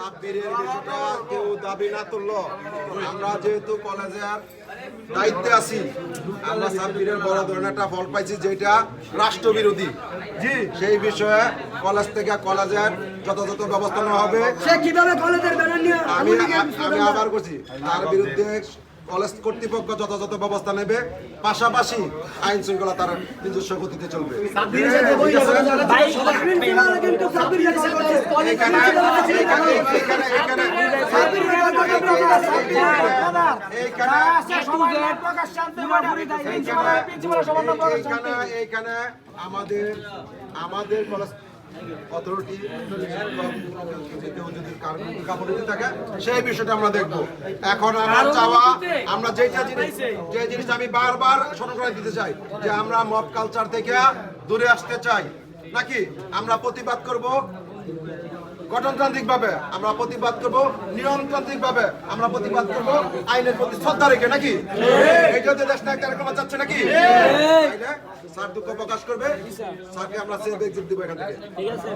সাব্বিরের বিষয়টা কেউ দাবি না তুললো, আমরা যেহেতু কলেজের দায়িত্বে আছি, আমরা সাব্বিরের বড় ধরনের একটা ফল পাইছি যেটা রাষ্ট্রবিরোধী। জি, সেই বিষয়ে কলেজ থেকে কলেজের যথাযথ ব্যবস্থা নেওয়া হবে। সে কিভাবে কলেজের ব্যানার নিয়ে আমি আবার করছি, তার বিরুদ্ধে কলেজ কর্তৃপক্ষ যথাযথ ব্যবস্থা নেবে, পাশাপাশি আইন শৃঙ্খলা তার নিজস্ব গতিতে চলবে। এইখানে আমাদের কলেজ অথরিটি কেউ যদি গাফিলতি থাকে সেই বিষয়টা আমরা দেখবো। এখন আমার চাওয়া, আমরা যে জিনিসটা আমি বারবার স্মরণ করে দিতে চাই যে আমরা মব কালচার থেকে দূরে আসতে চাই, নাকি আমরা প্রতিবাদ করব গঠনতান্ত্রিক ভাবে, আমরা প্রতিবাদ করব নিয়মতান্ত্রিক ভাবে, আমরা প্রতিবাদ করব আইনের প্রতি শ্রদ্ধা রেখে, নাকি এটা দেশ নায়ক তারেক রহমান চাচ্ছে, নাকি স্যার দুঃখ প্রকাশ করবে, স্যারকে আমরা সেফ এক্সিট দিব এখান থেকে। ঠিক আছে,